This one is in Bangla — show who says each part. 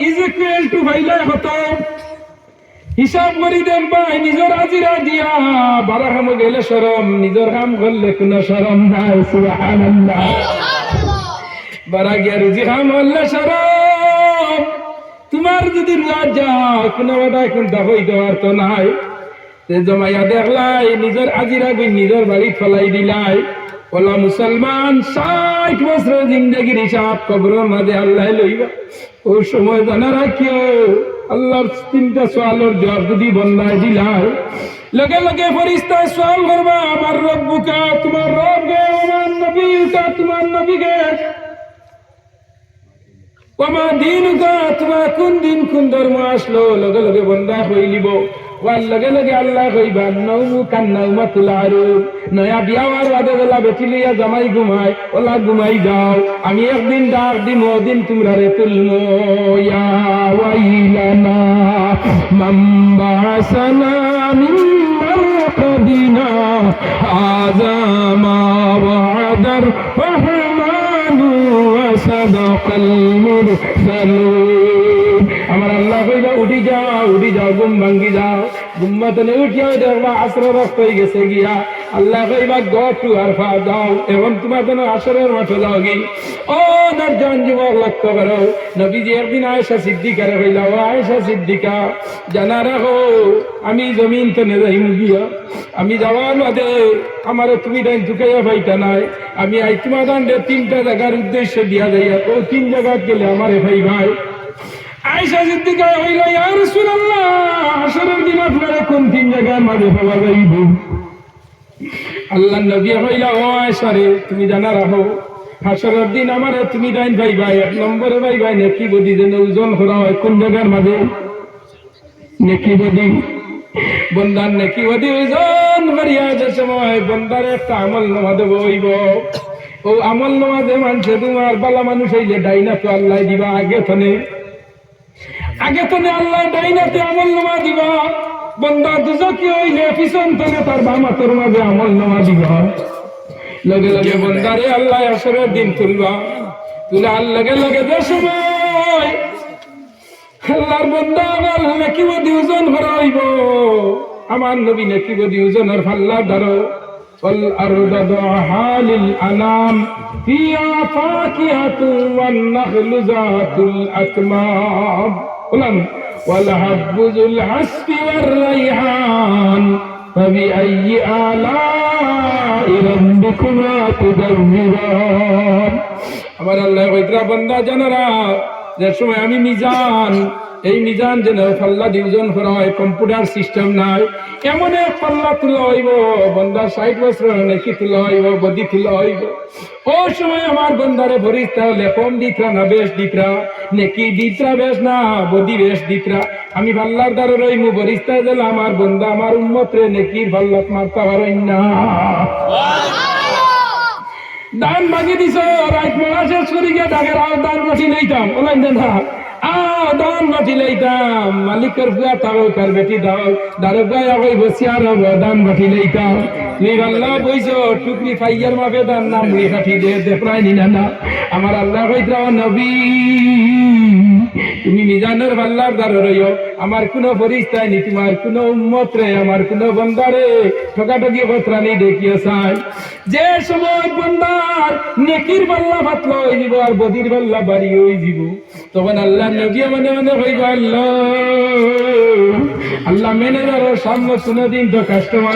Speaker 1: ইজ ইকুয়াল টু ভাইলা হতো হিসাব করি দেখবা নিজের আজিরা দিয়া বারা কাম গেলে শরম, নিজের কাম করলে কোনো শরম নাই। সুবহানাল্লাহ। বারা গিয়া রুজি কাম করলে শরম। তোমার যদি রুয়ার যাও কোনো বাধা এখন হই দেওয়ার তো নাই। তে জমাইয়া দেখলাই নিজের আজিরা গুই নিজের বাড়ি ফলাই দিলাই। ওলা মুসলমান 60 বছর জিন্দগির হিসাব কবরের মাঝে আল্লাহ লইবা। ওই সময় জানা রাখিও আল্লাহর 3টা সওয়ালের জবাব যদি বন্দায় দিলাই, লগে লগে ফেরেশতায় সওয়াল করবা আমার রব্বুকা, তোমার রব গে, আমার নবীকা, তোমার নবীকে, ওমা দিনুকা, তোমার কোন দিন কোন ধর্ম আসলো। লগে লগে বন্দা হইলিব। ওয়ার লগে লগে আল্লাহ কইবা নৌমু কান্নাউমাতুল আরুব, নয়া বিয়া হওয়ার বাদে বেলা বেটি লইয়া জামাই ঘুমায়, ওলা ঘুমাই যাও, আমি একদিন ডাক দিম, ওদিন তোমরা রে তুলমো। ইয়া ওয়াইলানা মান বাসানা মিন মারকাদিনা হাযা মা ওয়াদার রহমানু ওয়া সাদাকাল মুরসালুন। আমার আল্লাহ কইবা উঠি যাও ঘুম ভাঙ্গি যাও। ঘুমাতে উঠিয়া দেখবা আসর রক্ত হয়ে গেছে গিয়া। আল্লাহ কইবা গো টু আরফা যাও, এখন তোমার জন্য আসরের মাঠে যাও গি। ও নরজন যুবক লক্ষ্য করো, নবীজি একদিন আয়েশা সিদ্দিকারে কইলা, ও আয়েশা সিদ্দিকা জানা রাখো আমি জমিন তনে যাইম গিয়া, আমি যাওয়ার বাদে আমার তুমি ডাইন ঢুকাইয়া পাইতা নাই। আমি আই তোমার দান্ডে 3টা জায়গার উদ্দেশ্য দিয়া যাইয়া, ও 3 জায়গা গেলে আমারে ভাই ভাই। আয়েশা সিদ্দিকা হইল, ইয়া রাসূলুল্লাহ হাশরের দিন আপনারে কোন 3 জায়গার মাঝে পাওয়া যাইব? আল্লাহর নবী হইল, ও আয়েশা রে তুমি জানা রাখো হাশরের দিন আমারে তুমি ডাইন ভাই ভাই, 1 নম্বরে ভাই ভাই নেকি বদি যেন ওজন করা হয় কোন জায়গার মাঝে? নেকি বদি, বন্দার নেকি বদি ওজন করিয়া যে সময় বন্দার একটা আমল নামা দেব হইব। ও আমল নামা যে মানছে তোমার বালা মানুষ হইলে ডাইনা তো আল্লাহ দিবা আগে তনে আল্লাহ ডাইনাতে আমল নামা দিবা। বন্দা দুজকি হইলে পিছন তনে তার বামাতর মাঝে আমল নামা দিবা। লগে লগে বন্দারে আল্লাহ আসরের দিন তুলবা। তুলে আর লগে লগে যে সময় আল্লাহর বন্দা নাকি বদি ওজন করা হইব, আমার নবী নাকি বদি ওজনের ফাল্লা ধরো। والأرض ضعها للأنام فيها فاكهة والنخل ذات الأكمام والحب ذو العصف والريحان فبأي آلاء ربكما تكذبان। আমার আল্লাহ কইতরা বান্দা জানারা যে সময় আমি মিজান, এই মিজান যেন পাল্লা ডিভিশন করা হয়, কম্পিউটার সিস্টেম নাই, এমন এক পাল্লা তুলা হইব বন্দার 60 বছর নাকি তুলা হইব, বদি তুলা হইব। ও সময় আমার বন্দারে ফেরেশতা হলে কম দিতরা না বেশ দিতরা, নেকি দিতরা বেশ না বদি বেশ দিতরা। আমি পাল্লার দ্বারা রইমু, ফেরেশতা দিলে আমার বন্দা আমার উম্মত রে নেকির পাল্লাত মারতে পারেন না। দান ভাঙি দিছ রাত মরা শেষ করি গিয়ে ডাকের আর দান বাটি লইতাম, ওলাই দেন না দান বাটি লইতাম। মালিকের বুয়া তাও কার বেটি দাও দারোগায় আগে বসি আর দান বাটি লইতাম। তুমি আল্লাহ বইছ টুকরি ফাইয়ার মাপে দান না মুড়ি কাঠি দে দেখলাই নিনা না। আমার আল্লাহ কইতরা নবী তুমি মিজানের পাল্লার দ্বারা রইও, আমার কোনো ফেরেশতা নি, তোমার কোনো উম্মত রে, আমার কোনো বান্দারে ঠকাঠকি কথা নেই দেখিয়ে চাই। যে সময় বান্দার নেকির পাল্লা পাতলা হয়ে যাব আর বদির পাল্লা বাড়ি হয়ে যাব, তখন আল্লাহ নবী মনে মনে হইব আল্লাহ মেনে যারো সামনে শুনে দিন তো কাস্টমার